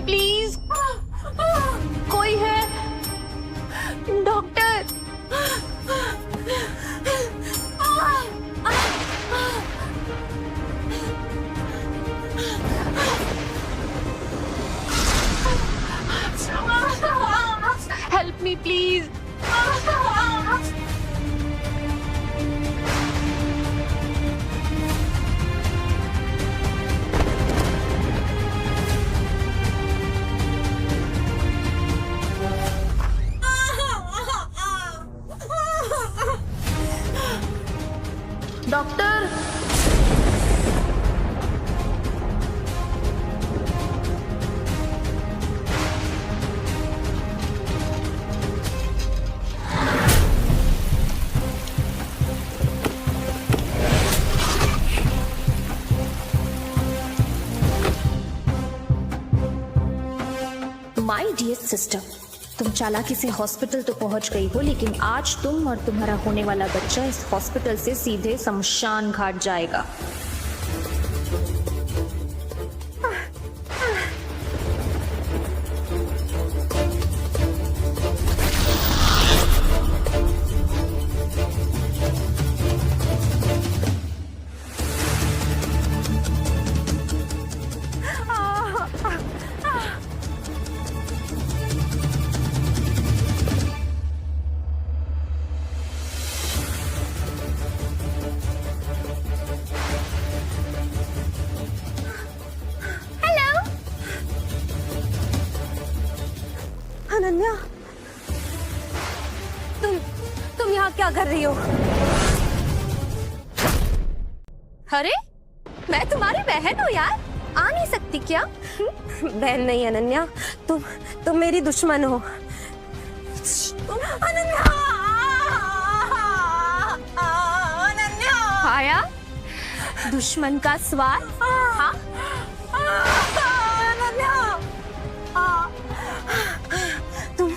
Please, कोई है? Doctor, help me please. Doctor, my dear sister, तुम चालाकी से हॉस्पिटल तो पहुंच गई हो, लेकिन आज तुम और तुम्हारा होने वाला बच्चा इस हॉस्पिटल से सीधे शमशान घाट जाएगा। अनन्या, तुम यहाँ क्या कर रही हो? अरे मैं तुम्हारी बहन हूँ यार, आ नहीं सकती क्या? बहन नहीं अनन्या, तुम मेरी दुश्मन हो। अनन्या, अनन्या, आया दुश्मन का स्वाद? हाँ, अनन्या, तुम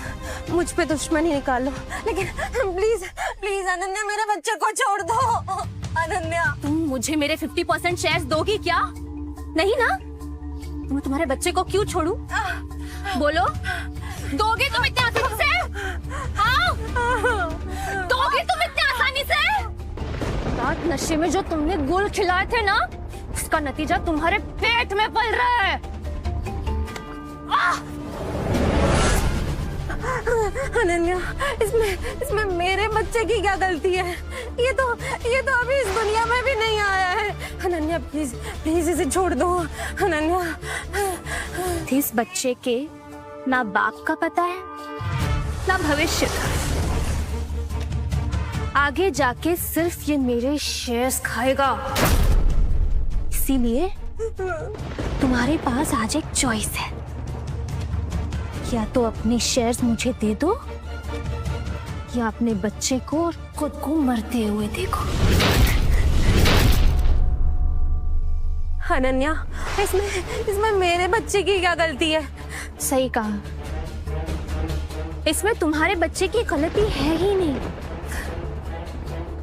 मुझ पे दुश्मनी निकालो, लेकिन प्लीज प्लीज अनन्या, मेरे बच्चे को छोड़ दो। अनन्या, तुम मुझे मेरे 50% शेयर्स दोगी क्या? नहीं ना? मैं तुम्हारे बच्चे को क्यों छोड़ूं? बोलो, दोगे तुम इतने आसानी से? हाँ? दोगे तुम इतने आसानी से? रात नशे में जो तुमने गुल खिलाए थे ना, उसका नतीजा तुम्हारे पेट में पल रहा है। अनन्या, इसमें मेरे बच्चे की क्या गलती है? ये तो अभी इस दुनिया में भी नहीं आया है। अनन्या प्लीज प्लीज इसे छोड़ दो। अनन्या, इस बच्चे के ना बाप का पता है ना भविष्य का। आगे जाके सिर्फ ये मेरे शेयर्स खाएगा। इसीलिए तुम्हारे पास आज एक चॉइस है, या तो अपने शेयर्स मुझे दे दो, या अपने बच्चे को और खुद को मरते हुए देखो। अनन्या, इसमें मेरे बच्चे की क्या गलती है? सही कहा, इसमें तुम्हारे बच्चे की गलती है ही नहीं।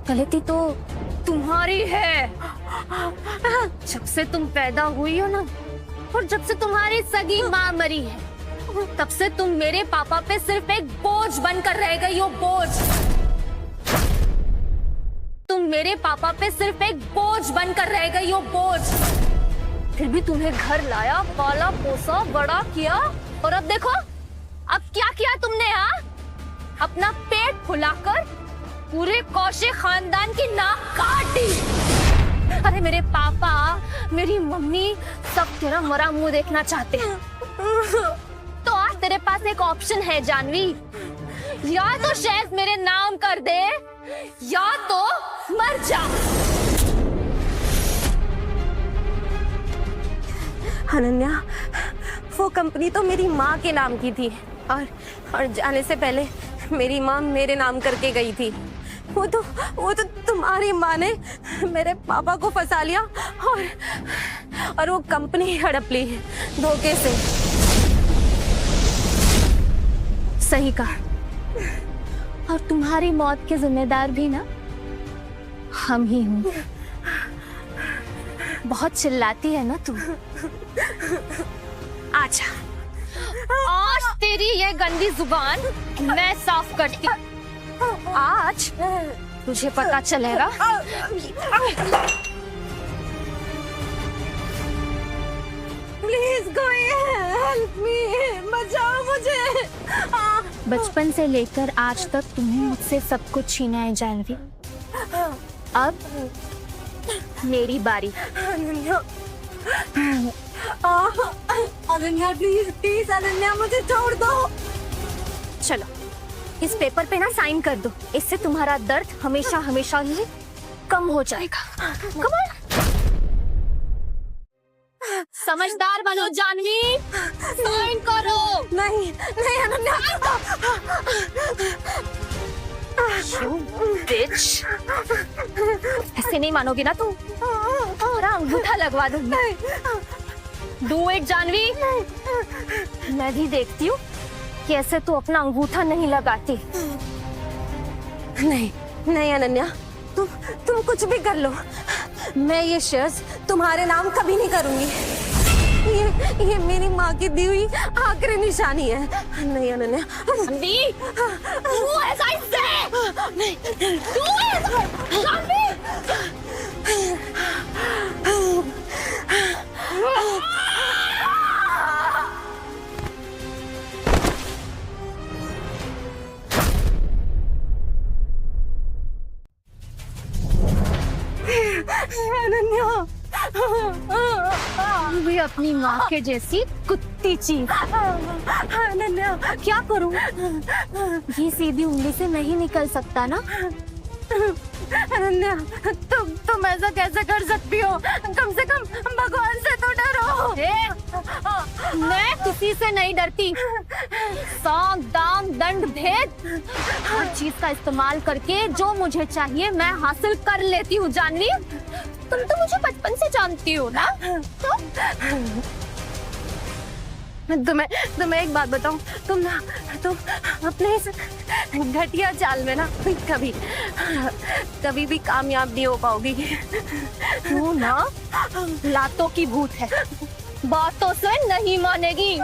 गलती तो तुम्हारी है। जब से तुम पैदा हुई हो ना, और जब से तुम्हारी सगी माँ मरी है, तब से तुम मेरे पापा पे सिर्फ एक बोझ बनकर रह गई हो। बोझ। तुम मेरे पापा पे सिर्फ एक बोझ बनकर रह गई हो। बोझ। फिर भी तुम्हें घर लाया, पाला पोसा, बड़ा किया, और अब देखो, अब क्या किया तुमने? हाँ, अपना पेट फुलाकर पूरे कौशे खानदान की नाक काट दी। अरे मेरे पापा, मेरी मम्मी सब तेरा मरा मुंह देखना चाहते हैं। तो आज तेरे पास एक ऑप्शन है जानवी, या तो शेयर्स मेरे नाम कर दे, या तो मर जा। अनन्या, वो कंपनी तो मेरी माँ के नाम की थी, और जाने से पहले मेरी माँ मेरे नाम करके गई थी। वो तो तुम्हारी माँ ने मेरे पापा को फंसा लिया, और वो कंपनी हड़प ली धोखे से। सही कहा। और तुम्हारी मौत के जिम्मेदार भी ना हम ही हूँ। बहुत चिल्लाती है ना तू। आजा, आज तेरी ये गंदी जुबान मैं साफ करती। आज तुझे पता चलेगा। प्लीज कोई हेल्प मी, बचाओ मुझे। बचपन से लेकर आज तक तुम्हें मुझसे सब कुछ छीना है जानवी। अब मेरी बारी। अनन्या, अनन्या प्लीज प्लीज अनन्या मुझे छोड़ दो। चलो इस पेपर पे ना साइन कर दो, इससे तुम्हारा दर्द हमेशा हमेशा ही कम हो जाएगा। Come on. समझदार बनो जानवी, साइन करो। नहीं नहीं अनन्या। बिच, ऐसे नहीं मानोगी ना तू, पूरा अंगूठा लगवा दूंगी। Do it Janvi. मैं भी देखती हूँ कि ऐसे तू अपना अंगूठा नहीं लगाती। नहीं नहीं अनन्या, तुम कुछ भी कर लो, मैं ये शेयर्स तुम्हारे नाम कभी नहीं करूंगी। ये मेरी माँ की दी हुई आखिरी निशानी है। नहीं Ananya. Janvi, do as I say। नहीं। Do it, Janvi. अनन्या भी अपनी माँ के जैसी कुत्ती चीज। अनन्या क्या करूं? ये सीधी उंगली से नहीं निकल सकता ना। अनन्या तुम ऐसा कैसे कर सकती हो? कम से कम भगवान से तो डरो। मैं किसी से नहीं डरती। साम दाम दंड भेद, हर चीज का इस्तेमाल करके जो मुझे चाहिए मैं हासिल कर लेती हूँ जानवी। तुम तो मुझे बचपन से जानती हो ना। तो तुम्हें एक बात बताऊं, तुम अपने इस घटिया चाल में ना कभी भी कामयाब नहीं हो पाओगी। तू ना लातों की भूत है, बातों से नहीं मानेगी।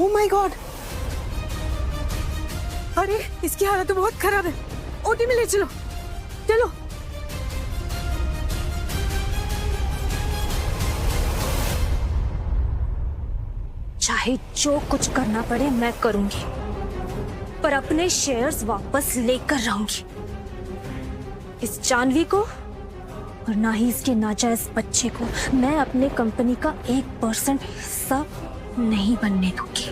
ओह माय गॉड, अरे इसकी हालत तो बहुत खराब है। ओटी में ले चलो चलो। चाहे जो कुछ करना पड़े मैं करूंगी, पर अपने शेयर्स वापस लेकर रहूंगी। इस जानवी को और ना ही इसके नाजायज बच्चे को मैं अपने कंपनी का 1% हिस्सा नहीं बनने दूंगी।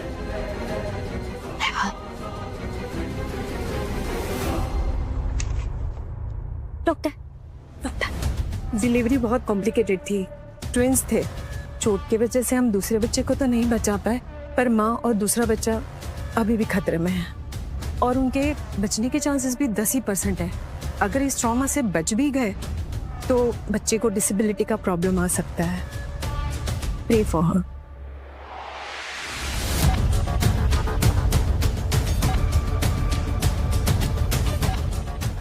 डॉक्टर, डिलीवरी बहुत कॉम्प्लिकेटेड थी, ट्विंस थे। चोट की वजह से हम दूसरे बच्चे को तो नहीं बचा पाए, पर माँ और दूसरा बच्चा अभी भी खतरे में है और उनके बचने के चांसेस भी 10% है। अगर इस ट्रॉमा से बच भी गए तो बच्चे को डिसेबिलिटी का प्रॉब्लम आ सकता है। Pray for her.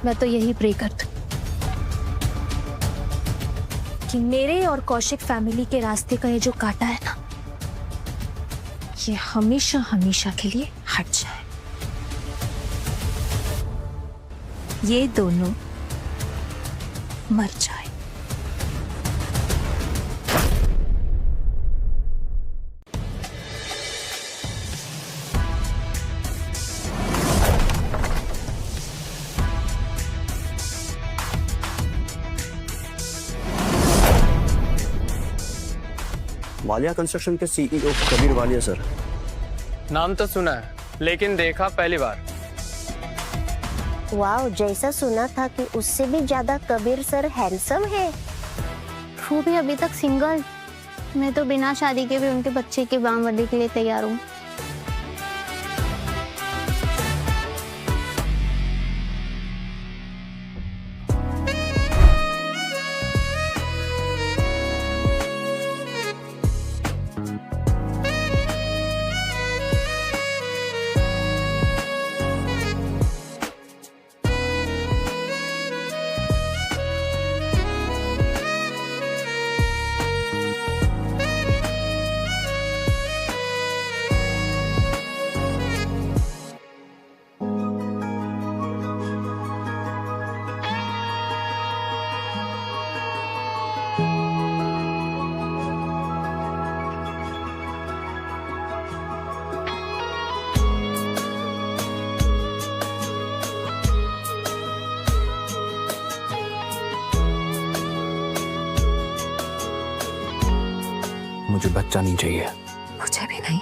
मैं तो यही प्रे करती हूँ कि मेरे और कौशिक फैमिली के रास्ते का ये जो कांटा है ना, ये हमेशा हमेशा के लिए हट जाए। ये दोनों मर जाए। वालिया कंस्ट्रक्शन के सीईओ कबीर वालिया सर। नाम तो सुना है लेकिन देखा पहली बार। वाह, जैसा सुना था कि उससे भी ज्यादा कबीर सर हैंडसम है। वो भी अभी तक सिंगल। मैं तो बिना शादी के भी उनके बच्चे के बाम बर्थडे के लिए तैयार हूँ। बच्चा नहीं चाहिए। मुझे भी नहीं।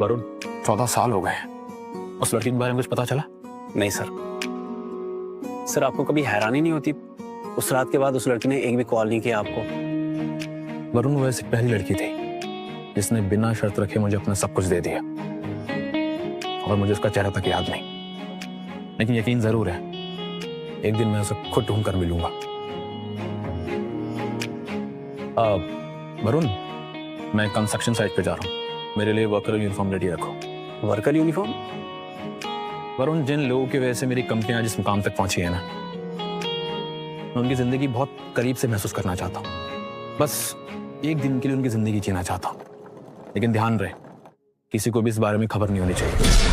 वरुण 14 साल हो गए हैं, उस लड़की के बारे में कुछ पता चला? नहीं सर। सर आपको कभी हैरानी नहीं होती उस रात के बाद उस लड़की ने एक भी कॉल नहीं किया आपको? वरुण वो ऐसी पहली लड़की थी जिसने बिना शर्त रखे मुझे अपना सब कुछ दे दिया, और मुझे उसका चेहरा तक याद नहीं। लेकिन यकीन जरूर है एक दिन मैं उसे खुद ढूंढ कर मिलूंगा। वरुण, मैं कंस्ट्रक्शन साइट पे जा रहा हूँ, मेरे लिए वर्कर यूनिफॉर्म रेडी रखो। Worker uniform? वरुण, जिन लोगों की वजह से मेरी कंपनियां जिस मुकाम तक पहुंची है ना, मैं उनकी जिंदगी बहुत करीब से महसूस करना चाहता हूँ। बस एक दिन के लिए उनकी जिंदगी जीना चाहता हूँ। लेकिन ध्यान रहे, किसी को भी इस बारे में खबर नहीं होनी चाहिए।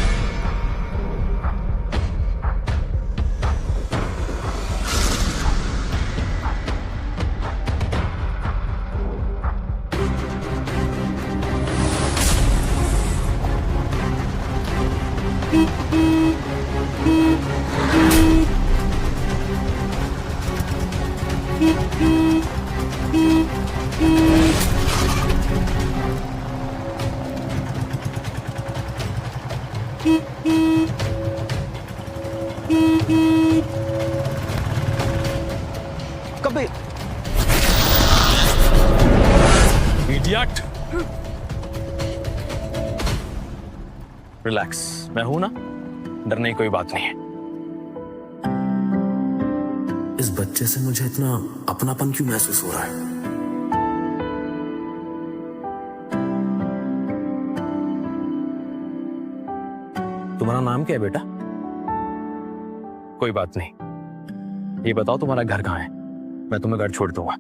कभी इडियट! रिलैक्स, मैं हूं ना, डरने की कोई बात नहीं है। इस बच्चे से मुझे इतना अपनापन क्यों महसूस हो रहा है? तुम्हारा नाम क्या है बेटा? कोई बात नहीं, ये बताओ तुम्हारा घर कहाँ है, मैं तुम्हें घर छोड़ दूंगा।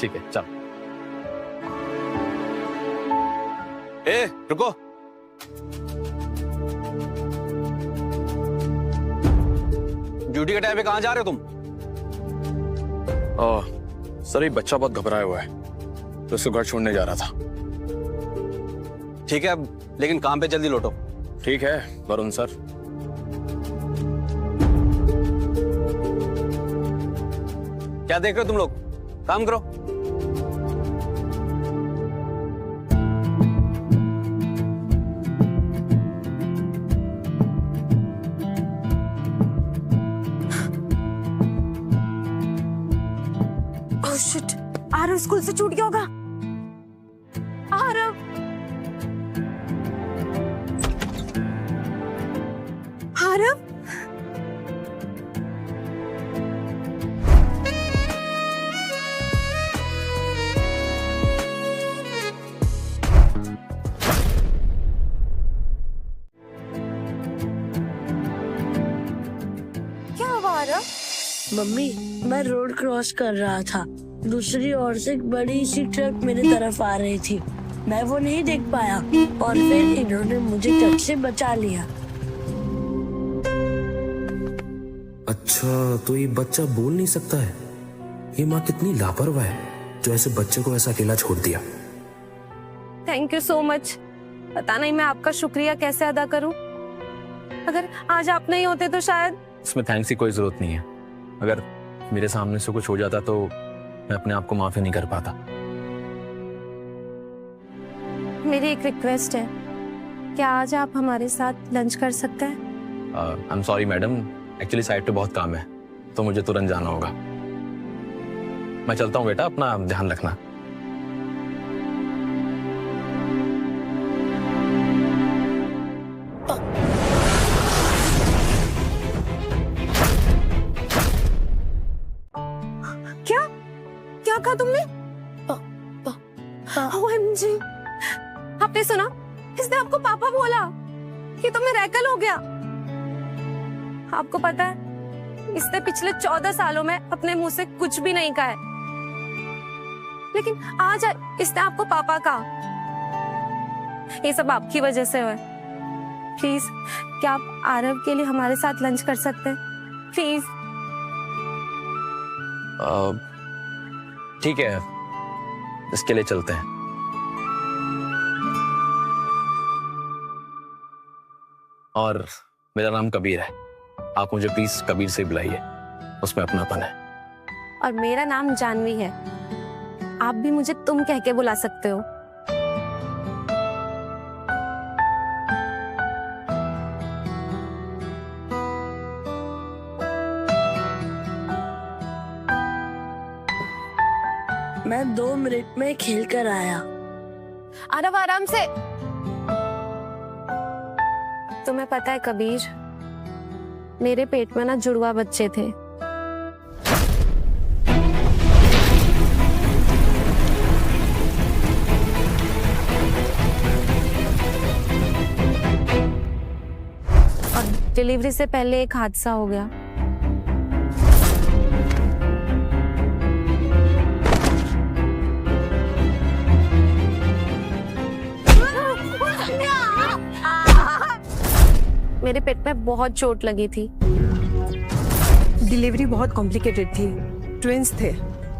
ठीक है, चलो। ए, रुको। ड्यूटी के टाइम पे कहां जा रहे हो तुम? सर, ये बच्चा बहुत घबराया हुआ है तो उसको घर छोड़ने जा रहा था। ठीक है, अब लेकिन काम पे जल्दी लौटो। ठीक है वरुण सर। क्या देख रहे हो तुम लोग? काम करो। ओह शिट, आरव स्कूल से छूट गया होगा। आरव, आरव, क्या हुआ आरव? मम्मी, मैं रोड क्रॉस कर रहा था, दूसरी ओर से एक बड़ी सी ट्रक मेरी तरफ आ रही थी। मैं वो नहीं देख पाया और फिर इन्होंने मुझे ट्रक से बचा लिया। अच्छा, तो ये बच्चा बोल नहीं सकता है। ये माँ कितनी लापरवाह है जो ऐसे बच्चे को ऐसा अकेला छोड़ दिया। Thank you so much. पता नहीं मैं आपका शुक्रिया कैसे अदा करूं। अगर आज आप नहीं होते तो शायद। इसमें थैंक्स की कोई जरूरत नहीं है। अगर मेरे सामने से कुछ हो जाता तो मैं अपने आप को माफी नहीं कर पाता। मेरी एक रिक्वेस्ट है, क्या आज आप हमारे साथ लंच कर सकते हैं? आई am sorry madam, actually site पे बहुत काम है तो मुझे तुरंत जाना होगा। मैं चलता हूँ बेटा, अपना ध्यान रखना। कहा तुमने? OMG, आपने सुना? इसने आपको पापा बोला। ये तो मैं रैकल हो गया। आपको पता है, इसने पिछले 14 सालों में अपने मुंह से कुछ भी नहीं कहा है, लेकिन आज इसने आपको पापा कहा। ये सब आपकी वजह से हुआ है। प्लीज, क्या आप आरव के लिए हमारे साथ लंच कर सकते हैं? प्लीज। ठीक है, इसके लिए चलते हैं। और मेरा नाम कबीर है, आप मुझे प्लीज कबीर से बुलाइए, उसमें अपनापन है। और मेरा नाम जानवी है, आप भी मुझे तुम कह के बुला सकते हो। मैं 2 मिनट में खेल कर आया। आरव, आराम से। तुम्हें पता है कबीर, मेरे पेट में ना जुड़वा बच्चे थे। और डिलीवरी से पहले एक हादसा हो गया। मेरे पेट में बहुत चोट लगी थी। डिलीवरी बहुत कॉम्प्लिकेटेड थी, ट्विंस थे।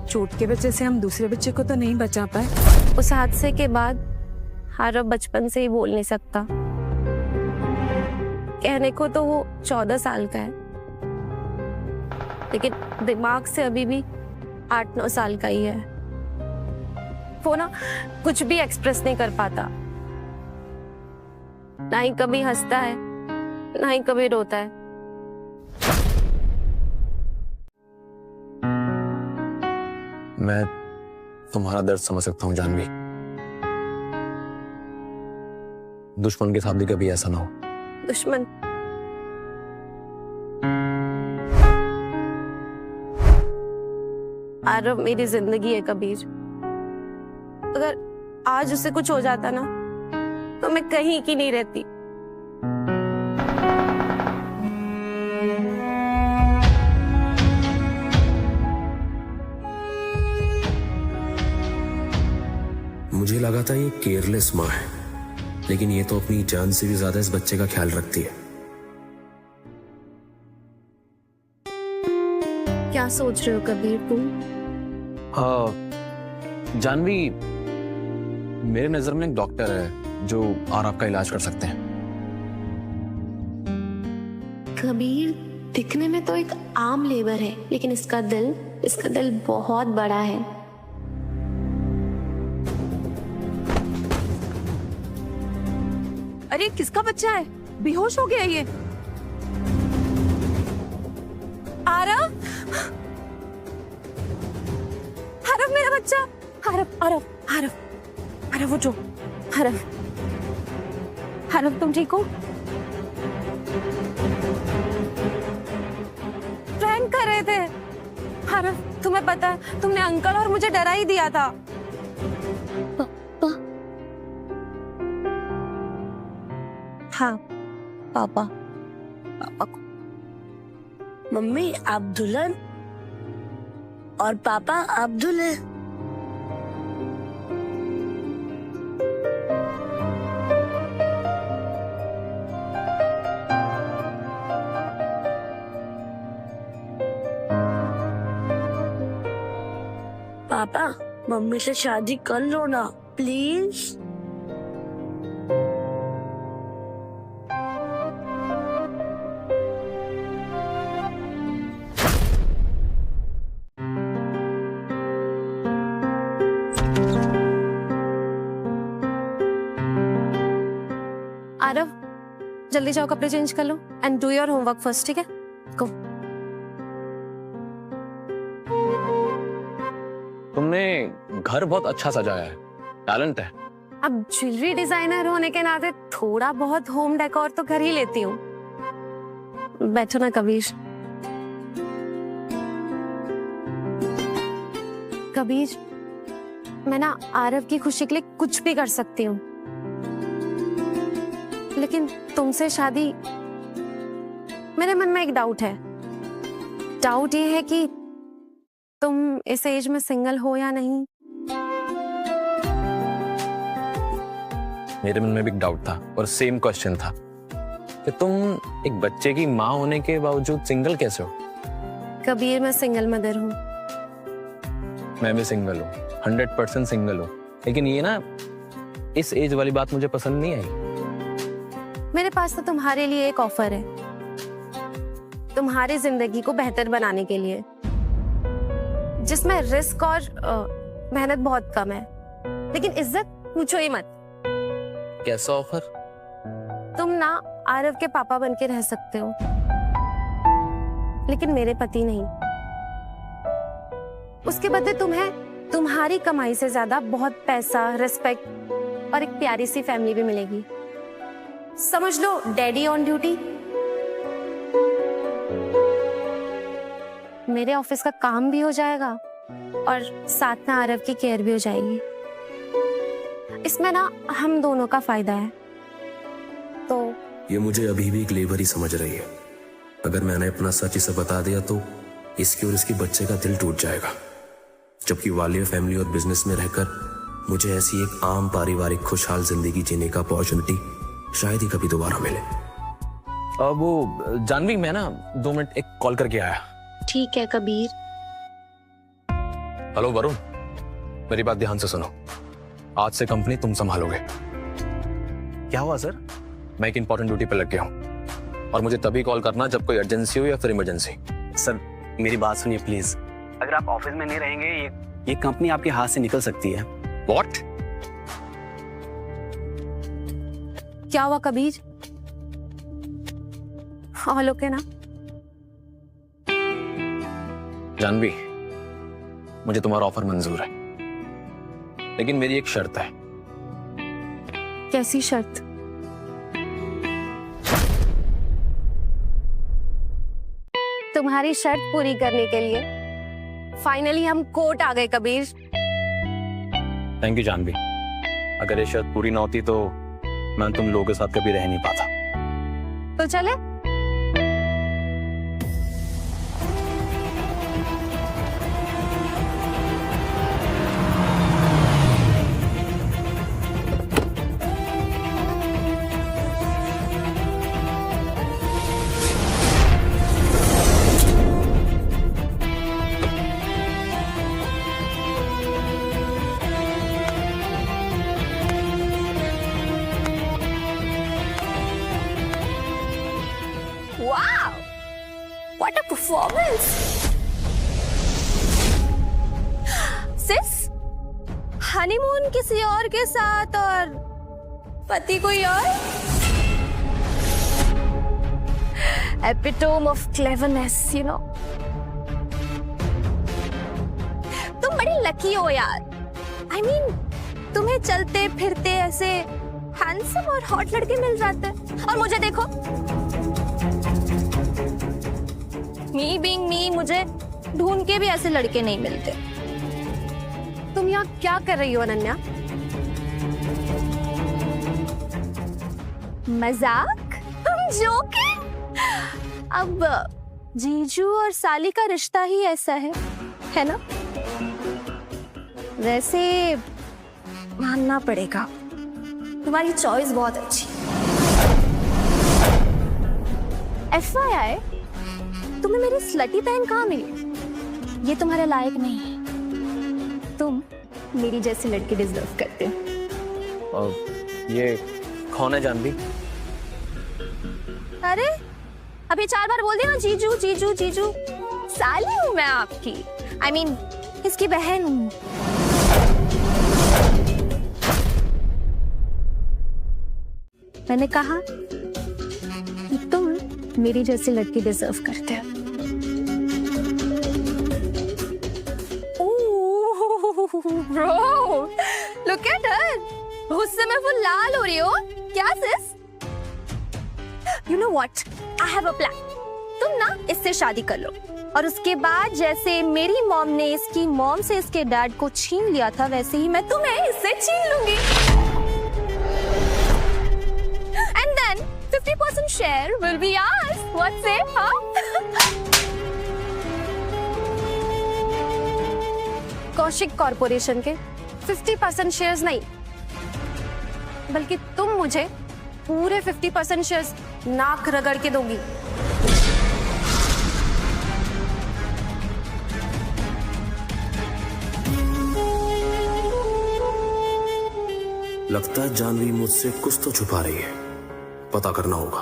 चोट के वजह से हम दूसरे बच्चे को तो नहीं बचा पाए। उस हादसे के बाद आरव बचपन से ही बोल नहीं सकता। कहने को तो वो 14 साल का है, लेकिन दिमाग से अभी भी 8-9 साल का ही है। वो ना कुछ भी एक्सप्रेस नहीं कर पाता, ना ही कभी हंसता है, ना ही कभी रोता है। मैं तुम्हारा दर्द समझ सकता हूँ जानवी। दुश्मन के साथ भी कभी ऐसा ना हो। दुश्मन? आरव मेरी जिंदगी है कबीर। अगर आज उसे कुछ हो जाता ना, तो मैं कहीं की नहीं रहती। मुझे लगा था ये केयरलेस माँ है, लेकिन ये तो अपनी जान से भी ज्यादा इस बच्चे का ख्याल रखती है। क्या सोच रहे हो कबीर तुम? जानवी, मेरे नजर में एक डॉक्टर है जो और आपका इलाज कर सकते हैं। कबीर दिखने में तो एक आम लेबर है, लेकिन इसका दिल बहुत बड़ा है। अरे किसका बच्चा है? बेहोश हो गया ये। आरव, आरव मेरा बच्चा। आरव, आरव, आरव, आरव उठो। आरव, आरव तुम ठीक हो? प्रैंक कर रहे थे। आरव, तुम्हें पता है तुमने अंकल और मुझे डरा ही दिया था। हाँ, पापा को। मम्मी आप दुल्हन और पापा आप दूल्हे। पापा मम्मी से शादी कर लो ना प्लीज। आरव, जल्दी जाओ कपड़े चेंज कर लो and do your homework first, ठीक है? गो। तुमने घर बहुत अच्छा सजाया है, टैलेंट है। अब ज्वेलरी डिजाइनर होने के नाते थोड़ा बहुत होम डेकोर तो कर ही लेती हूँ। बैठो ना कबीर। कबीर, मैं ना आरव की खुशी के लिए कुछ भी कर सकती हूँ, लेकिन तुमसे शादी, मेरे मन में एक डाउट है। डाउट ये है कि तुम इस एज में सिंगल हो या नहीं। मेरे मन में भी एक डाउट था और सेम क्वेश्चन था कि तुम एक बच्चे की माँ होने के बावजूद सिंगल कैसे हो? कबीर, मैं सिंगल मदर हूँ। मैं भी सिंगल हूँ, 100% सिंगल हूँ, लेकिन ये ना इस एज वाली बात मुझे पसंद नहीं आई। मेरे पास तो तुम्हारे लिए एक ऑफर है, तुम्हारी जिंदगी को बेहतर बनाने के लिए, जिसमें रिस्क और मेहनत बहुत कम है, लेकिन इज्जत पूछो ही मत। कैसा ऑफर? तुम ना आरव के पापा बन के रह सकते हो, लेकिन मेरे पति नहीं। उसके बदले तुम्हें तुम्हारी कमाई से ज्यादा बहुत पैसा, रिस्पेक्ट और एक प्यारी सी फैमिली भी मिलेगी। समझ लो डैडी ऑन ड्यूटी। मेरे ऑफिस का काम भी हो जाएगा और साथ में आरव की केयर भी हो जाएगी। इसमें ना हम दोनों का फायदा है। तो ये मुझे अभी भी एक लेबर ही समझ रही है। अगर मैंने अपना सच इसे बता दिया तो इसकी और इसके बच्चे का दिल टूट जाएगा, जबकि वालिया फैमिली और बिजनेस में रहकर मुझे ऐसी एक आम पारिवारिक खुशहाल जिंदगी जीने का अपॉर्चुनिटी शायद ही कभी दोबारा मिले। वो जानवी, मैं ना 2 मिनट एक कॉल करके आया। ठीक है कबीर। हेलो वरुण, मेरी बात ध्यान से सुनो। आज से कंपनी तुम संभालोगे। क्या हुआ सर? मैं एक इंपॉर्टेंट ड्यूटी पे लग गया हूँ और मुझे तभी कॉल करना जब कोई अर्जेंसी हो या फिर इमरजेंसी। सर मेरी बात सुनिए प्लीज। अगर आप ऑफिस में नहीं रहेंगे ये कंपनी आपके हाथ से निकल सकती है। व्हाट? क्या हुआ कबीर? ऑल ओके ना? जानवी, मुझे तुम्हारा ऑफर मंजूर है, लेकिन मेरी एक शर्त है। कैसी शर्त? तुम्हारी शर्त पूरी करने के लिए फाइनली हम कोर्ट आ गए कबीर। Thank you Janvi. अगर ये शर्त पूरी ना होती तो मैं तुम लोगों के साथ कभी रह नहीं पाता। तो चले? Wow! What a performance! Sis, honeymoon किसी और के साथ और पति कोई और? Epitome of cleverness, you know. तुम बड़ी लकी हो यार। I mean, तुम्हें चलते फिरते ऐसे हैंडसम और हॉट लड़के मिल जाते हैं, और मुझे देखो, मी बीइंग मी, मुझे ढूंढ के भी ऐसे लड़के नहीं मिलते। तुम यहाँ क्या कर रही हो अनन्या? मजाक? तुम जोकिंग? अब जीजू और साली का रिश्ता ही ऐसा है ना? वैसे मानना पड़ेगा, तुम्हारी चॉइस बहुत अच्छी। FYI, तुम्हें मेरी स्लटी बहन कहाँ मिली? ये तुम्हारे लायक नहीं है। तुम मेरी जैसी लड़की डिजर्व करते हो। ये कौन है जानवी? अरे अभी 4 बार बोल दिया ना, जीजू जीजू जीजू। साली हूँ मैं आपकी। I mean, इसकी बहन हूँ। मैंने कहा कि तुम मेरी जैसी लड़की डिजर्व करते हो। Bro, look at her. गुस्से में वो लाल हो रही हो क्या सिस? You know what? I have a plan. तुम ना इससे शादी कर लो और उसके बाद जैसे मेरी मॉम ने इसकी मॉम से इसके डैड को छीन लिया था, वैसे ही मैं तुम्हें इससे छीन लूंगी। And then 50% share will be yours. What say? Kaushik corporation के 50% शेयर्स नहीं, बल्कि तुम मुझे पूरे 50% शेयर्स नाक रगड़ के दोगी। लगता है जानवी मुझसे कुछ तो छुपा रही है, पता करना होगा।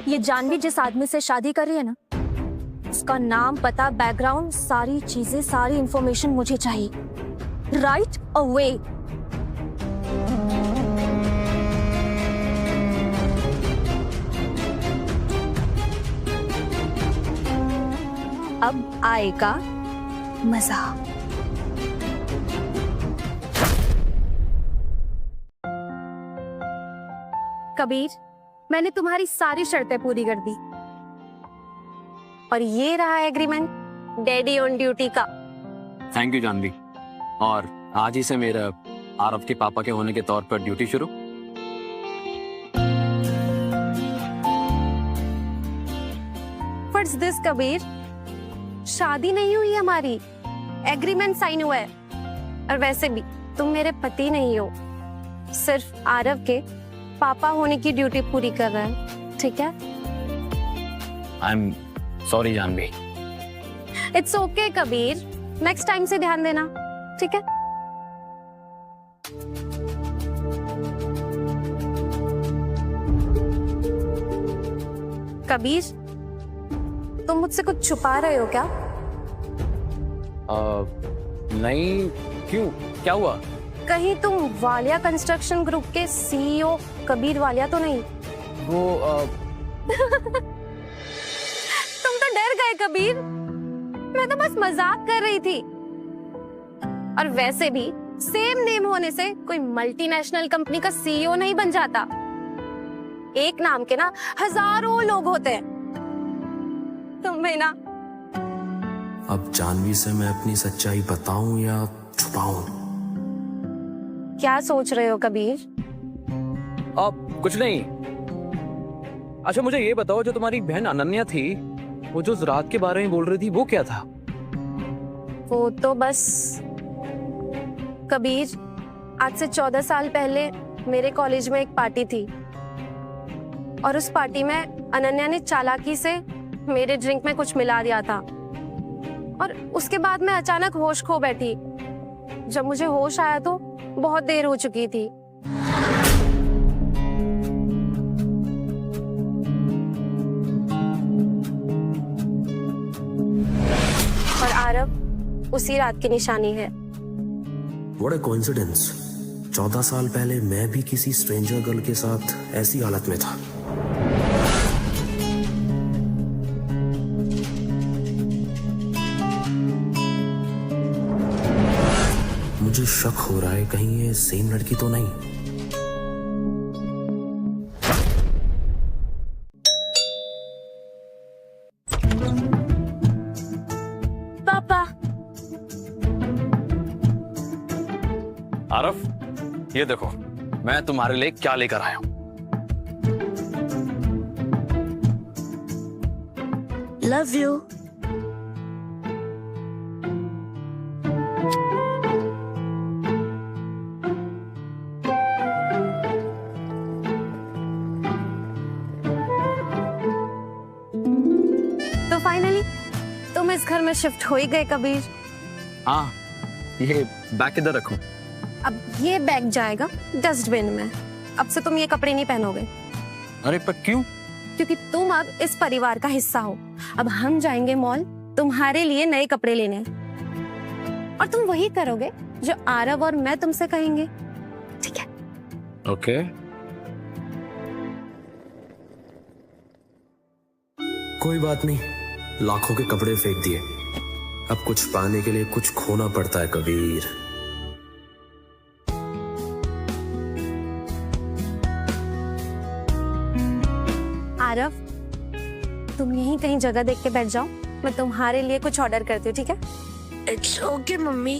ये जानवी जिस आदमी से शादी कर रही है ना, उसका नाम, पता, बैकग्राउंड, सारी चीजें, सारी इंफॉर्मेशन मुझे चाहिए राइट अवे। अब आएगा मजा। कबीर, मैंने तुम्हारी सारी शर्तें पूरी कर दी और ये रहा एग्रीमेंट डैडी ऑन ड्यूटी का। Thank you Janvi. और आज ही से मेरा आरव के पापा के होने के तौर पर ड्यूटी शुरू। What's this Kabir? शादी नहीं हुई हमारी, एग्रीमेंट साइन हुआ है। और वैसे भी तुम मेरे पति नहीं हो, सिर्फ आरव के पापा होने की ड्यूटी पूरी कर रहा है, ठीक है? I am sorry Janvi. It's okay Kabir, next time से ध्यान देना, ठीक है? कबीर, तुम मुझसे कुछ छुपा रहे हो क्या? नहीं, क्यों, क्या हुआ? कहीं तुम वालिया कंस्ट्रक्शन ग्रुप के सीईओ कबीर वालिया तो नहीं? वो तुम तो डर गए कबीर, मैं तो बस मजाक कर रही थी। और वैसे भी सेम नेम होने से कोई मल्टीनेशनल कंपनी का सीईओ नहीं बन जाता। एक नाम के ना हजारों लोग होते हैं। तुम्हें ना अब जानवी से मैं अपनी सच्चाई बताऊं या छुपाऊं? क्या सोच रहे हो कबीर? अब कुछ नहीं। अच्छा मुझे ये बताओ, जो तुम्हारी बहन अनन्या थी, वो जो रात के बारे में बोल रही थी, वो क्या था? वो तो बस कबीर, आज से 14 साल पहले मेरे कॉलेज में एक पार्टी थी और उस पार्टी में अनन्या ने चालाकी से मेरे ड्रिंक में कुछ मिला दिया था और उसके बाद मैं अचानक होश खो बैठी। जब मुझे होश आया तो बहुत देर हो चुकी थी। और आरव उसी रात की निशानी है। What a coincidence! 14 साल पहले मैं भी किसी स्ट्रेंजर गर्ल के साथ ऐसी हालत में था। मुझे शक हो रहा है कहीं ये सेम लड़की तो नहीं। पापा, आरव, ये देखो मैं तुम्हारे लिए क्या लेकर आया हूं। Love you. तो फाइनली तुम इस घर में शिफ्ट हो ही गए कबीर। हाँ, ये बैग इधर रखो। अब ये बैग जाएगा डस्टबिन में। अब से तुम ये कपड़े नहीं पहनोगे। अरे पर क्यों? क्योंकि तुम अब इस परिवार का हिस्सा हो। अब हम जाएंगे मॉल तुम्हारे लिए नए कपड़े लेने और तुम वही करोगे जो आरव और मैं तुमसे कहेंगे, ठीक है? ओके। कोई बात नहीं, लाखों के कपड़े फेंक दिए, अब कुछ पाने के लिए कुछ खोना पड़ता है कबीर। आरव, तुम यहीं कहीं जगह देख के बैठ जाओ, मैं तुम्हारे लिए कुछ ऑर्डर करती हूँ, ठीक है? It's okay mummy.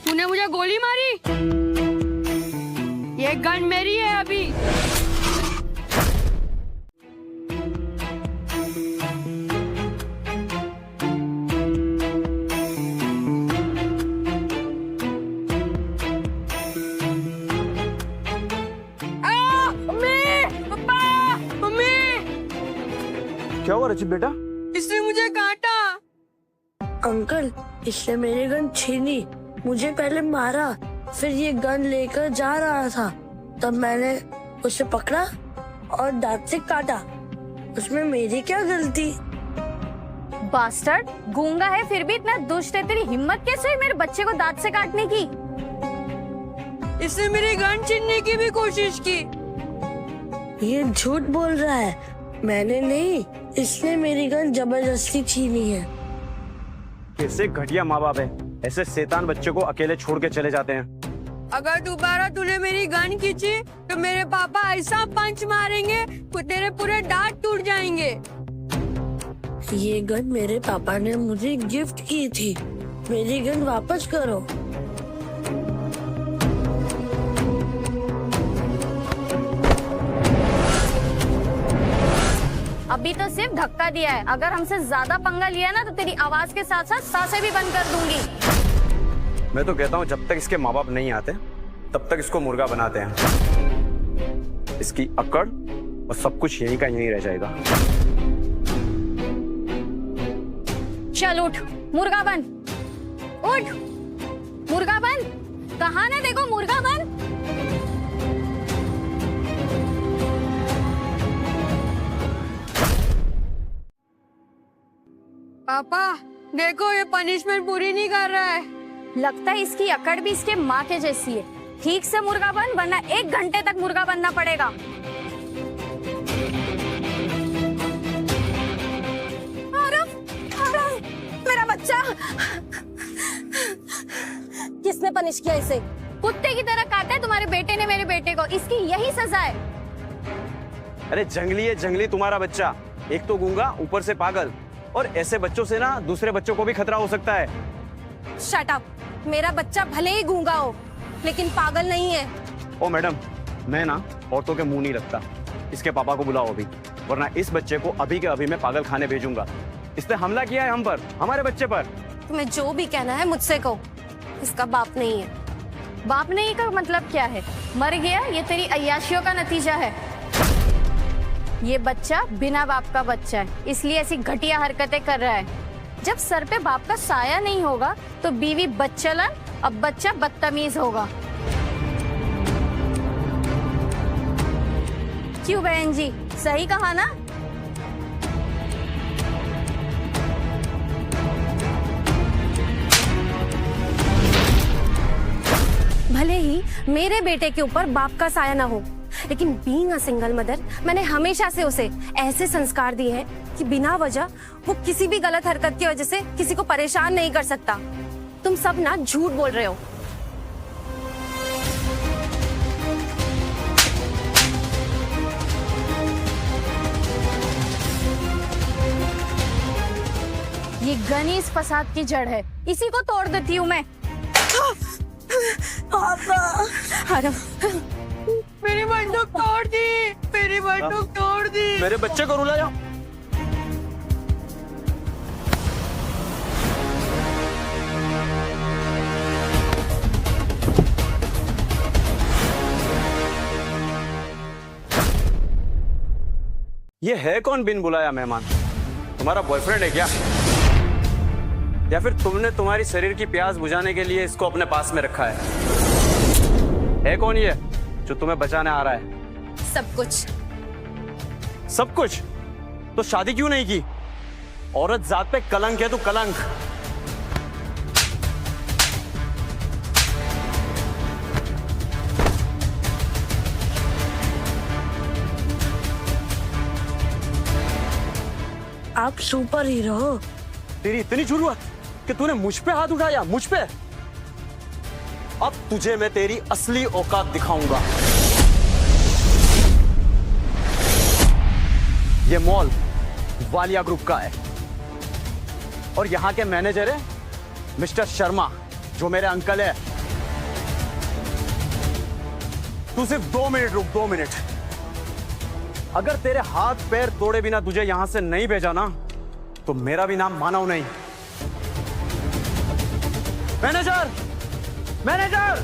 तूने मुझे गोली मारी? ये गन मेरी है अभी। क्या हुआ रचित बेटा? इसने मुझे काटा। अंकल, इसने मेरी गन छीनी, मुझे पहले मारा, फिर ये गन लेकर जा रहा था, तब मैंने उसे पकड़ा और दांत से काटा। उसमें मेरी क्या गलती? बास्टर्ड, गूंगा है फिर भी इतना दुष्ट है, तेरी हिम्मत कैसे हुई मेरे बच्चे को दांत से काटने की? इसने मेरी गन छीनने की भी कोशिश की। ये झूठ बोल रहा है, मैंने नहीं, इसने मेरी गन जबरदस्ती छीनी है। कैसे घटिया माँ बाप है, ऐसे शैतान बच्चे को अकेले छोड़ के चले जाते हैं। अगर दोबारा तूने मेरी गन खींची तो मेरे पापा ऐसा पंच मारेंगे कि तेरे पूरे दांत टूट जाएंगे। ये गन मेरे पापा ने मुझे गिफ्ट की थी, मेरी गन वापस करो। अभी तो सिर्फ धक्का दिया है, अगर हमसे ज्यादा पंगा लिया ना तो तेरी आवाज के साथ साथ सांसें भी बंद कर दूंगी। मैं तो कहता हूँ जब तक इसके माँ बाप नहीं आते तब तक इसको मुर्गा बनाते हैं। इसकी अकड़ और सब कुछ यहीं का यहीं रह जाएगा। चल उठ, मुर्गा बन, उठ, मुर्गा बन। कहाँ ना देखो, मुर्गा बन। पापा देखो, ये पनिशमेंट पूरी नहीं कर रहा है। लगता है इसकी अकड़ भी इसके माँ के जैसी है। ठीक से मुर्गा बन, वरना 1 घंटे तक मुर्गा बनना पड़ेगा। आरव, आरव, मेरा बच्चा। किसने पनिश किया इसे? कुत्ते की तरह काटा है तुम्हारे बेटे ने मेरे बेटे को, इसकी यही सजा है। अरे जंगली है जंगली तुम्हारा बच्चा, एक तो गूंगा ऊपर से पागल, और ऐसे बच्चों से ना दूसरे बच्चों को भी खतरा हो सकता है। शट अप, मेरा बच्चा भले ही गूंगा हो लेकिन पागल नहीं है। ओ मैडम, मैं ना औरतों के मुंह नहीं लगता, इसके पापा को बुलाओ अभी, वरना इस बच्चे को अभी के अभी मैं पागल खाने भेजूंगा। इसने हमला किया है हम पर, हमारे बच्चे पर। तुम्हें जो भी कहना है मुझसे कहो, इसका बाप नहीं है। बाप नहीं का मतलब क्या है? मर गया, ये तेरी अय्याशियों का नतीजा है। ये बच्चा बिना बाप का बच्चा है, इसलिए ऐसी घटिया हरकतें कर रहा है। जब सर पे बाप का साया नहीं होगा तो बीवी बच्चलन, अब बच्चा बदतमीज होगा। क्यों बहन जी, सही कहा ना? भले ही मेरे बेटे के ऊपर बाप का साया ना हो, लेकिन बीइंग अ सिंगल मदर मैंने हमेशा से उसे ऐसे संस्कार दिए हैं कि बिना वजह वो किसी भी गलत हरकत की वजह से किसी को परेशान नहीं कर सकता। तुम सब ना झूठ बोल रहे हो। ये गनीस फसाद की जड़ है, इसी को तोड़ देती हूँ मैं। आरव, मेरी बंदूक तोड़ दी, मेरी बंदूक तोड़ दी। मेरे बच्चे को रुलाया। ये है कौन बिन बुलाया मेहमान? तुम्हारा बॉयफ्रेंड है क्या? या फिर तुमने तुम्हारी शरीर की प्यास बुझाने के लिए इसको अपने पास में रखा है कौन ये जो तुम्हें बचाने आ रहा है? सब कुछ। सब कुछ? तो शादी क्यों नहीं की? औरत जात पे कलंक है, तू कलंक। आप सुपर हीरो हो। तेरी इतनी जरूरत कि तूने मुझ पे हाथ उठाया, मुझ पे? अब तुझे मैं तेरी असली औकात दिखाऊंगा। ये मॉल वालिया ग्रुप का है और यहाँ के मैनेजर है मिस्टर शर्मा, जो मेरे अंकल है। तू सिर्फ 2 मिनट रुक, 2 मिनट। अगर तेरे हाथ पैर तोड़े बिना तुझे यहां से नहीं भेजा ना, तो मेरा भी नाम मानव नहीं। मैनेजर, मैनेजर,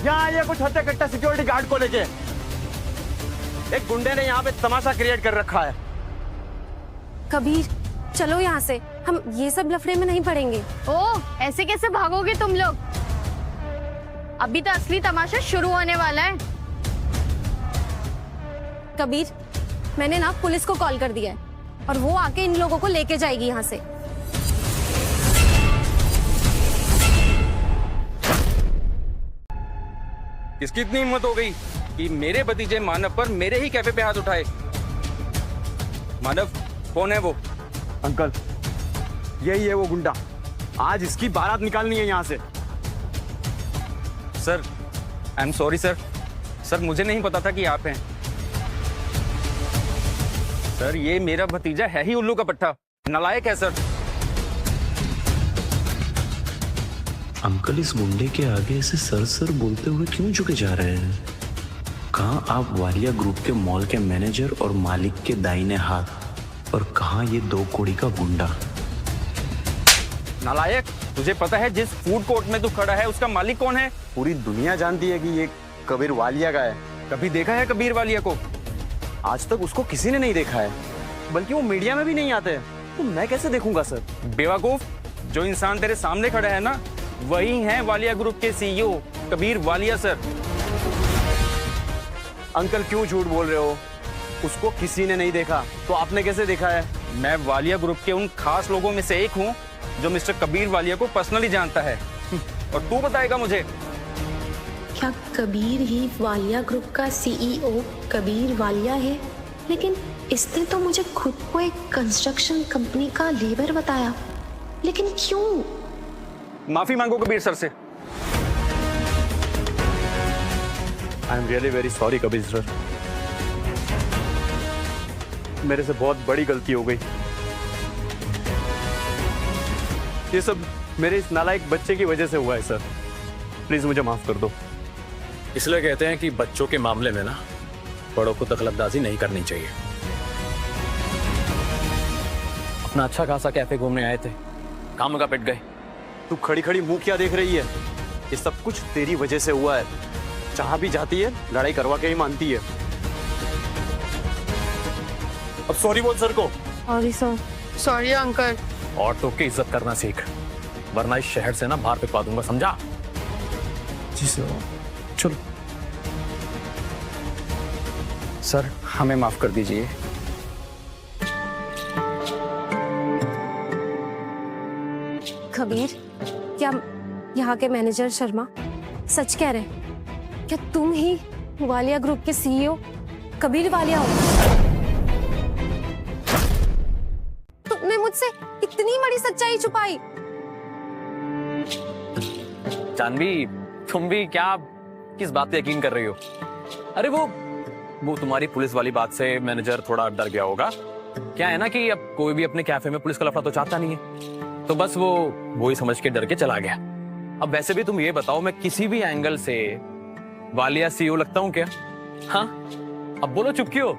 यहां आइए। कुछ हत्या कट्टा सिक्योरिटी गार्ड को लेके। एक गुंडे ने यहां पे तमाशा क्रिएट कर रखा है। कबीर, चलो यहाँ से, हम ये सब लफड़े में नहीं पड़ेंगे। ओ, ऐसे कैसे भागोगे तुम लोग? अभी तो असली तमाशा शुरू होने वाला है। कबीर, मैंने ना पुलिस को कॉल कर दिया है और वो आके इन लोगों को लेके जाएगी यहाँ से। किसकी इतनी हिम्मत हो गई कि मेरे भतीजे मानव पर मेरे ही कैफे पे हाथ उठाए? मानव, कौन है वो? अंकल, यही है वो गुंडा। आज इसकी बारात निकालनी है यहाँ से। Sir, I am sorry sir. Sir, मुझे नहीं पता था कि आप हैं। सर, ये मेरा भतीजा है ही उल्लू का पट्टा, नालायक है सर। अंकल इस गुंडे के आगे ऐसे सर सर बोलते हुए क्यों झुके जा रहे हैं? कहाँ आप वालिया ग्रुप के मॉल के मैनेजर और मालिक के दाहिने हाथ, और कहाँ ये 2 कौड़ी का गुंडा? नालायक, तुझे पता है जिस फूड कोर्ट में तू खड़ा है उसका मालिक कौन है? पूरी दुनिया जानती है कि ये कबीर वालिया का है। कभी देखा है कबीर वालिया को? आज तक उसको किसी ने नहीं देखा है, बल्कि वो मीडिया में भी नहीं आते। तो मैं कैसे देखूंगा सर? बेवकूफ, जो इंसान तेरे सामने खड़ा है ना, वही है वालिया ग्रुप के CEO Kabir Walia sir. Uncle क्यों झूठ बोल रहे हो? उसको किसी ने नहीं देखा, तो आपने कैसे देखा है? मैं वालिया ग्रुप के उन खास लोगों में से एक हूँ जो मिस्टर कबीर वालिया को पर्सनली जानता है। और तू बताएगा मुझे? क्या कबीर ही वालिया ग्रुप का सीईओ कबीर वालिया है? लेकिन इसने तो मुझे खुद को एक कंस्ट्रक्शन कंपनी का लेबर बताया, लेकिन क्यों? माफी मांगो कबीर सर से। I am really very sorry Kabir sir, मेरे से बहुत बड़ी गलती हो गई। ये सब मेरे इस नालायक बच्चे की वजह से हुआ है सर, प्लीज मुझे माफ कर दो। इसलिए कहते हैं कि बच्चों के मामले में ना बड़ों को दखलंदाजी नहीं करनी चाहिए। अपना अच्छा खासा कैफे घूमने आए थे, काम का पिट गए। तू खड़ी खड़ी मुंह क्या देख रही है? ये सब कुछ तेरी वजह से हुआ है। जहां भी जाती है लड़ाई करवा के ही मानती है। अब सॉरी बोल सर को। Sorry sir. Sorry uncle. औरतों की इज्जत करना सीख, वरना इस शहर से ना बाहर पिटवा दूंगा, समझा? जी सर। चलो सर, हमें माफ कर दीजिए। कबीर, क्या यहाँ के मैनेजर शर्मा सच कह रहे हैं? क्या तुम ही वालिया ग्रुप के सीईओ कबीर वालिया हो? तुमने मुझसे इतनी बड़ी सच्चाई छुपाई? जानवी, तुम भी क्या किस बात पे यकीन कर रही हो? अरे वो तुम्हारी पुलिस वाली बात से मैनेजर थोड़ा डर गया होगा। क्या है ना कि अब कोई भी अपने कैफे में पुलिस का लफड़ा तो चाहता नहीं है, तो बस वो ही समझ के डर के चला गया। अब वैसे भी तुम ये बताओ, मैं किसी भी एंगल से वालिया सीईओ लगता हूँ क्या? हाँ, अब बोलो, चुप क्यों?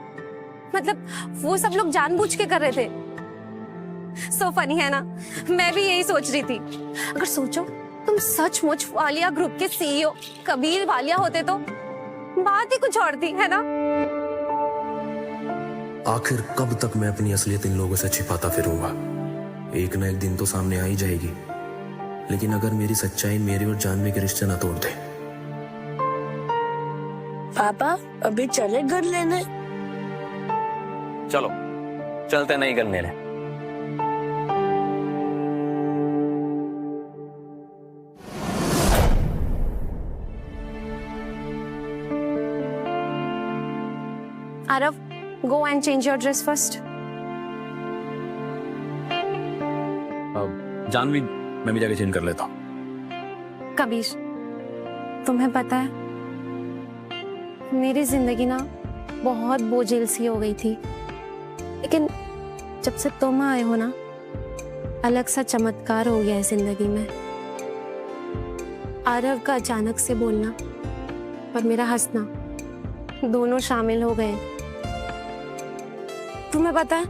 मतलब वो सब लोग जानबूझ के कर रहे थे? सो फनी है ना, मैं भी यही सोच रही थी। अगर सोचो तुम सचमुच वालिया ग्रुप के सीईओ कबीर वालिया होते तो बात ही कुछ और थी, है ना? आखिर कब तक मैं अपनी असलियत इन लोगों से छिपाता फिरूंगा? एक ना एक दिन तो सामने आ ही जाएगी। लेकिन अगर मेरी सच्चाई मेरे और जानवी के रिश्ते ना तोड़ दे। पापा, अभी चले घर लेने? चलो चलते नहीं करने ले। Aarav, go and change your dress first. Janvi, मैं भी जाके चेंज कर लेता हूँ। कबीर, तुम्हें पता है मेरी जिंदगी ना बहुत बोझिल सी हो गई थी, लेकिन जब से तुम आए हो ना अलग सा चमत्कार हो गया है जिंदगी में। आरव का अचानक से बोलना और मेरा हंसना दोनों शामिल हो गए। तुम्हें पता है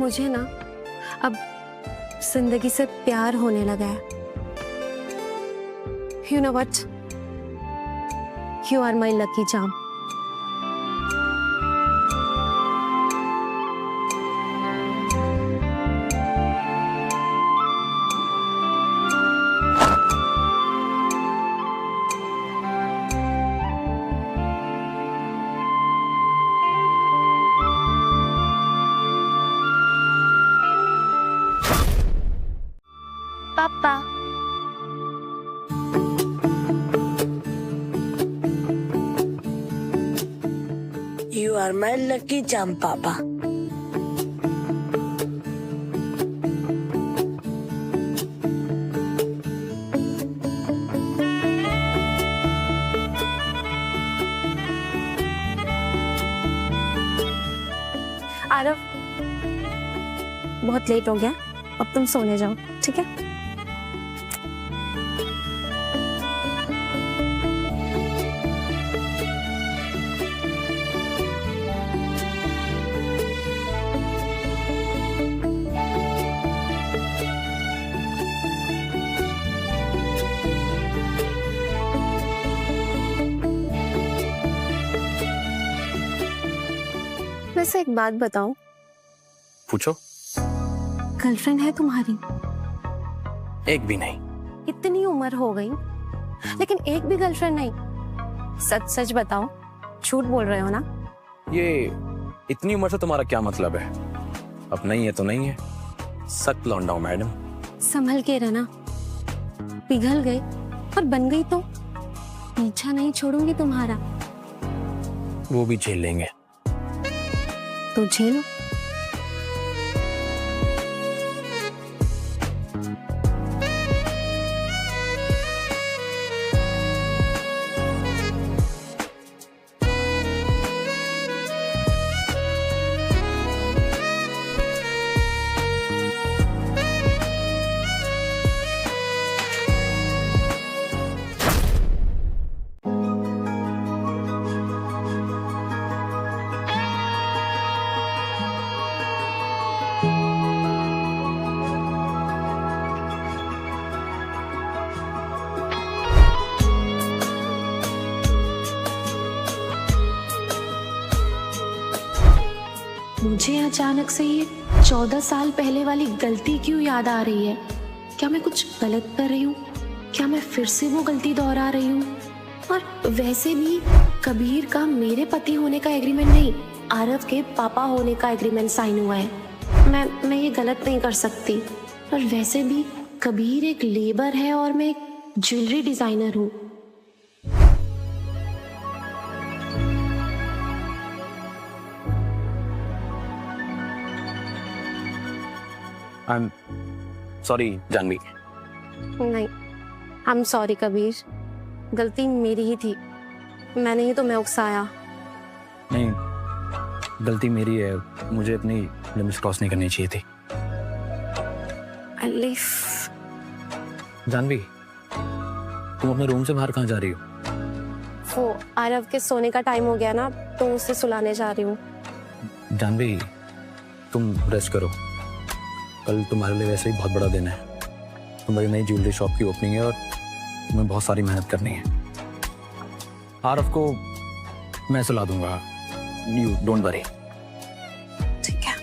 मुझे ना अब जिंदगी से प्यार होने लगा है। You know what? You are my lucky charm. पापा, You are my lucky charm, पापा। आरव, बहुत लेट हो गया, अब तुम सोने जाओ, ठीक है? वैसे एक बात बताओ, पूछो। गर्लफ्रेंड है तुम्हारी? एक भी नहीं। इतनी उम्र हो गई लेकिन एक भी गर्लफ्रेंड नहीं? सच सच बताओ, झूठ बोल रहे हो ना? ये इतनी उम्र से तुम्हारा क्या मतलब है? अब नहीं है तो नहीं है, सख्त लौंडा हूं मैडम। संभल के रहना, पिघल गए और बन गई तो पीछा नहीं छोड़ूंगी तुम्हारा। वो भी झेल लेंगे। तो झेलो। मुझे अचानक से ये 14 साल पहले वाली गलती क्यों याद आ रही है? क्या मैं कुछ गलत कर रही हूँ? क्या मैं फिर से वो गलती दोहरा रही हूँ? और वैसे भी कबीर का मेरे पति होने का एग्रीमेंट नहीं, आरव के पापा होने का एग्रीमेंट साइन हुआ है। मैं ये गलत नहीं कर सकती। और वैसे भी कबीर एक लेबर है और मैं एक ज्वेलरी डिजाइनर हूँ। I am sorry Janvi. नहीं, आई एम सॉरी कबीर, गलती मेरी ही थी, मैंने ही तुम्हें उकसाया। नहीं, गलती मेरी है, मुझे अपनी लिमिट्स क्रॉस नहीं करनी चाहिए थी। अलिफ, जानवी, तुम अपने रूम से बाहर कहाँ जा रही हो? वो आरव के सोने का टाइम हो गया ना, तो उसे सुलाने जा रही हूँ। जानवी, तुम रेस्ट करो, कल तुम्हारे लिए वैसे ही बहुत बड़ा दिन है। तुम्हारी नई ज्वेलरी शॉप की ओपनिंग है और तुम्हें बहुत सारी मेहनत करनी है। आरव को मैं सुला दूंगा, यू डोंट वरी। ठीक है।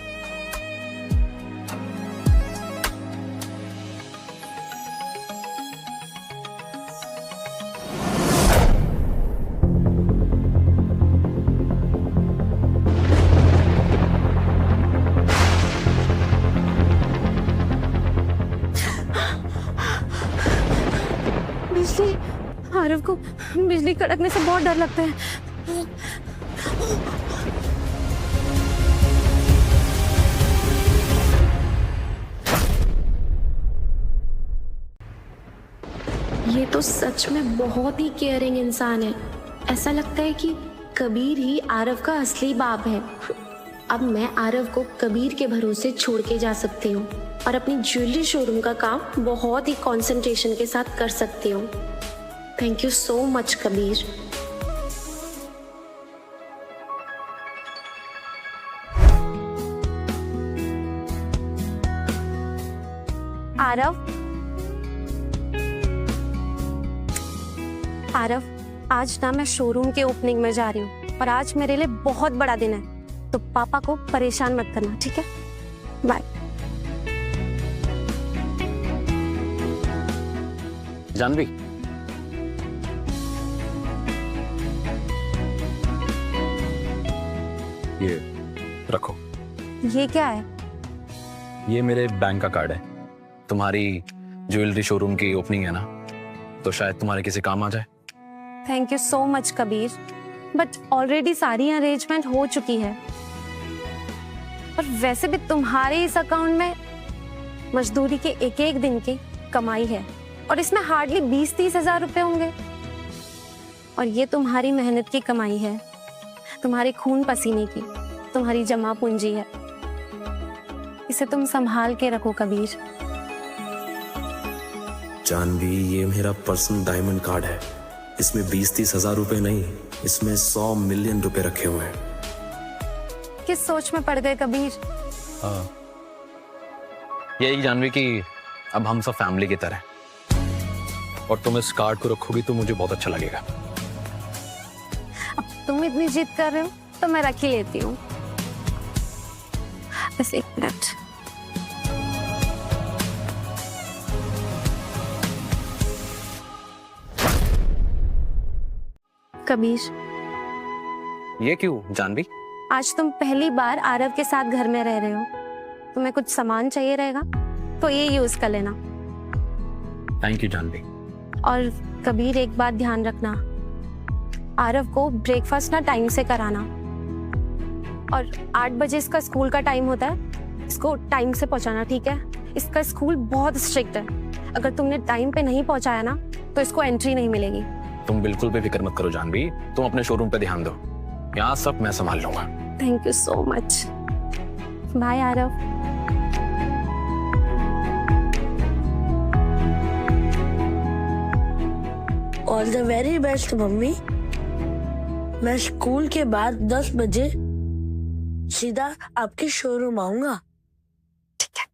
धड़कने से बहुत डर लगता है। ये तो सच में बहुत ही केयरिंग इंसान है। ऐसा लगता है कि कबीर ही आरव का असली बाप है। अब मैं आरव को कबीर के भरोसे छोड़ के जा सकती हूँ और अपनी ज्वेलरी शोरूम का काम बहुत ही कंसंट्रेशन के साथ कर सकती हूँ। Thank you so much Kabir. Aarav, आज ना मैं शोरूम के ओपनिंग में जा रही हूँ और आज मेरे लिए बहुत बड़ा दिन है, तो पापा को परेशान मत करना, ठीक है? बाय। जानवी, ये रखो। ये क्या है? ये मेरे बैंक का कार्ड है। तुम्हारी ज्वेलरी शोरूम की ओपनिंग है ना, तो शायद तुम्हारे किसी काम आ जाए। Thank you so much Kabir, but already सारी अरेंजमेंट हो चुकी है। और वैसे भी तुम्हारे इस अकाउंट में मजदूरी के एक एक दिन की कमाई है और इसमें हार्डली 20-30 हजार रुपए होंगे। और ये तुम्हारी मेहनत की कमाई है, तुम्हारे खून पसीने की, तुम्हारी जमा पूंजी है। इसे तुम संभाल के रखो कबीर। जानवी, ये मेरा पर्सनल डायमंड कार्ड है। इसमें 20-30 हजार रुपए नहीं, इसमें 100 मिलियन रुपए रखे हुए हैं। किस सोच में पड़ गए कबीर? हाँ, यही जानवी कि अब हम सब फैमिली की तरह, और तुम इस कार्ड को रखोगी तो मुझे बहुत अच्छा लगेगा। अब तुम इतनी जिद कर रहे हो तो मैं रख ही लेती हूँ। बस एक मिनट। कबीर, ये क्यों जानवी? आज तुम पहली बार आरव के साथ घर में रह रहे हो, तुम्हें कुछ सामान चाहिए रहेगा तो ये यूज कर लेना। Thank you Janvi. और कबीर, एक बात ध्यान रखना, आरव को ब्रेकफास्ट ना टाइम से कराना। और 8 बजे इसका स्कूल का टाइम होता है, इसको टाइम से पहुंचाना, ठीक है? इसका स्कूल बहुत स्ट्रिक्ट है, अगर तुमने टाइम पे नहीं पहुंचाया ना तो इसको एंट्री नहीं मिलेगी। तुम बिल्कुल भी फिक्र मत करो जानवी, तुम अपने शोरूम पे ध्यान दो, यहाँ सब मैं संभाल लूंगा। Thank you so much. Bye Aarav. All the very best mummy. मैं स्कूल के बाद 10 बजे सीधा आपके शोरूम आऊंगा। ठीक है।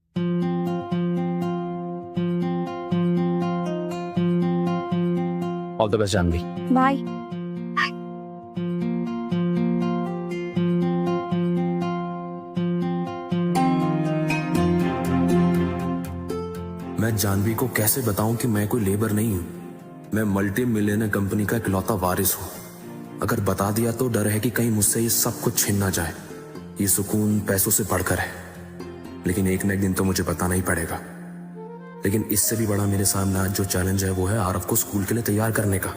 All the best Janvi. Bye. मैं जानवी को कैसे बताऊं कि मैं कोई लेबर नहीं हूं, मैं मल्टी मिलियनर कंपनी का इकलौता वारिस हूं। अगर बता दिया तो डर है कि कहीं मुझसे ये सब कुछ छीन ना जाए। ये सुकून पैसों से बढ़कर है, लेकिन एक न एक दिन तो मुझे बताना ही पड़ेगा। लेकिन इससे भी बड़ा मेरे सामने आज जो चैलेंज है वो है आरव को स्कूल के लिए तैयार करने का।